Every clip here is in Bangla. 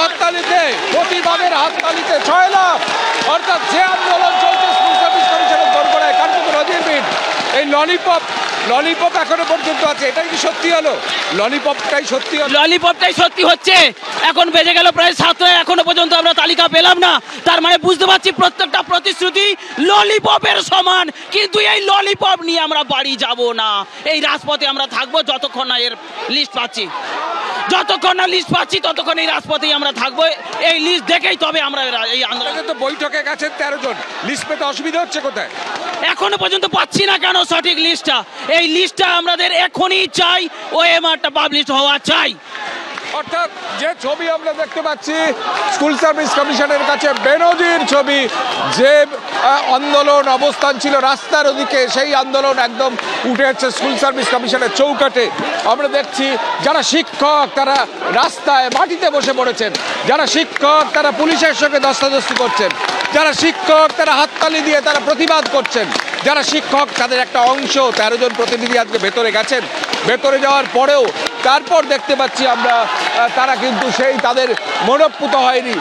হাততালিতে, প্রতিবাদের হাততালিতে 6 লাখ, অর্থাৎ যে আন্দোলন চলছে স্কুল সার্ভিস কমিশনের দোরগোড়ায়, কার্যত নজিরবিহীন। এই ললিপপ এখনো পর্যন্ত আছে, এটাই কি সত্যি হলো? ললিপপটাই সত্যি হলো? ললিপপটাই সত্যি হচ্ছে। এখন বেজে গেল প্রায় 7, এখনো পর্যন্ত আমরা তালিকা পেলাম না। তার মানে বুঝতে পারছি প্রত্যেকটা প্রতিশ্রুতি ললিপপের সমান, কিন্তু এই ললিপপ নিয়ে আমরা বাড়ি যাব না। এই রাজপথে আমরা থাকবো যতক্ষণ না এর লিস্ট পাচ্ছি। যতক্ষণ না লিস্ট পাচ্ছি ততক্ষণ এই রাজপথেই আমরা থাকবো। এই লিস্ট দেখেই তবে আমরা এই আন্দোলন। তো বৈঠকে গেছেন 13 জন, লিস্ট পেতে অসুবিধা হচ্ছে কোথায়? এখনো পর্যন্ত পাচ্ছি না কেন সঠিক লিস্টটা? এই লিস্টটা আমাদের এখনই চাই, ওএমআরটা পাবলিশ হওয়া চাই। অর্থাৎ যে ছবি আমরা দেখতে পাচ্ছি স্কুল সার্ভিস কমিশনের কাছে বেনজির ছবি, যে আন্দোলন অবস্থান ছিল রাস্তার ওদিকে, সেই আন্দোলন একদম উঠে যাচ্ছে স্কুল সার্ভিস কমিশনের চৌকাঠে। আমরা দেখছি যারা শিক্ষক তারা রাস্তায় মাটিতে বসে পড়েছেন, যারা শিক্ষক তারা পুলিশের সঙ্গে ধস্তাধস্তি করছেন, যারা শিক্ষক তারা হাততালি দিয়ে তারা প্রতিবাদ করছেন, যারা শিক্ষক তাদের একটা অংশ 13 জন প্রতিনিধি আজকে ভেতরে গেছেন। ভেতরে যাওয়ার পরেও তারপর দেখতে পাচ্ছি আমরা তারা কিন্তু সেই তাদের মনোপুত হয়নি,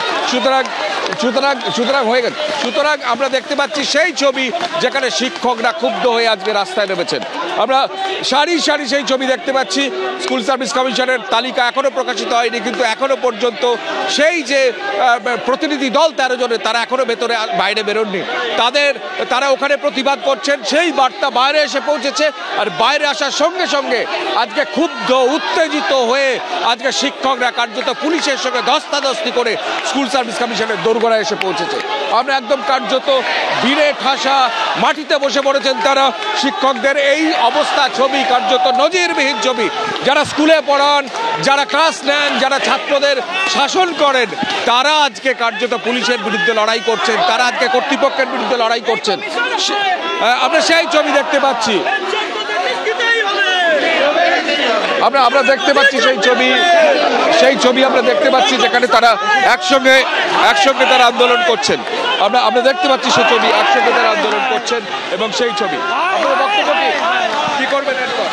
সুতরাং হয়ে গেছে। সুতরাং আমরা দেখতে পাচ্ছি সেই ছবি যেখানে শিক্ষকরা ক্ষুব্ধ হয়ে আজকে রাস্তায় নেমেছেন। আমরা সারি সারি সেই ছবি দেখতে পাচ্ছি। স্কুল সার্ভিস কমিশনের তালিকা এখনো প্রকাশিত হয়নি, কিন্তু এখনো পর্যন্ত সেই যে প্রতিনিধি দল 13 জনের তারা এখনো ভেতরে বাইরে বেরোননি। তারা ওখানে প্রতিবাদ করছেন, সেই বার্তা বাইরে এসে পৌঁছেছে। আর বাইরে আসার সঙ্গে সঙ্গে আজকে ক্ষুব্ধ উত্তেজিত হয়ে আজকে শিক্ষকরা কার্যত পুলিশের সঙ্গে ধস্তাধস্তি করে স্কুল সার্ভিস কমিশনের দোরগোড়ায় এসে পৌঁছেছে। আমরা একদম কার্যত ভিড়ে ঠাসা মাটিতে বসে পড়েছেন তারা। শিক্ষকদের এই অবস্থা ছবি কার্যত নজিরবিহীন ছবি। যারা স্কুলে পড়ান, যারা ক্লাস নেন, যারা ছাত্রদের শাসন করেন, তারা আজকে কার্যত পুলিশের বিরুদ্ধে লড়াই করছেন, তারা আজকে কর্তৃপক্ষের বিরুদ্ধে লড়াই করছেন। আমরা সেই ছবি দেখতে পাচ্ছি, আমরা দেখতে পাচ্ছি সেই ছবি আমরা দেখতে পাচ্ছি যেখানে তারা একসঙ্গে তারা আন্দোলন করছেন। আমরা দেখতে পাচ্ছি সেই ছবি, একসঙ্গে তারা আন্দোলন করছেন এবং সেই ছবি। আপনাদের বক্তব্য কি করবেন এরপর?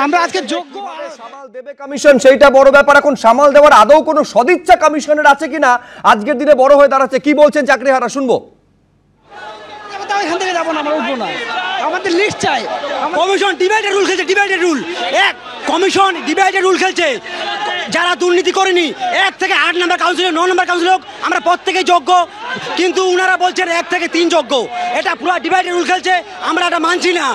আমরা আজকে যোগ্য সামাল দেবে কমিশন, সেইটা বড় ব্যাপার। এখন সামাল দেওয়ার আদৌ কোনো সদিচ্ছা কমিশনের আছে কিনা আজকের দিনে বড় হয়ে দাঁড়াচ্ছে। কি বলছেন চাকরিহারা, শুনবো। এখান থেকে যাবো না, আমরা উঠবো না, আমাদের লিস্ট চাই। কমিশন ডিভাইডেড রুল খেলছে, divided rule. Commission divided rule খেলছে। যারা দুর্নীতি করেনি 1 থেকে 8 নম্বর কাউন্সিলর, 9 নম্বর কাউন্সিলর আমরা প্রত্যেকেই যোগ্য, কিন্তু উনারা বলছেন 1 থেকে 3 যোগ্য। এটা পুরো ডিভাইডেড রুল খেলছে, আমরা এটা মানছি না।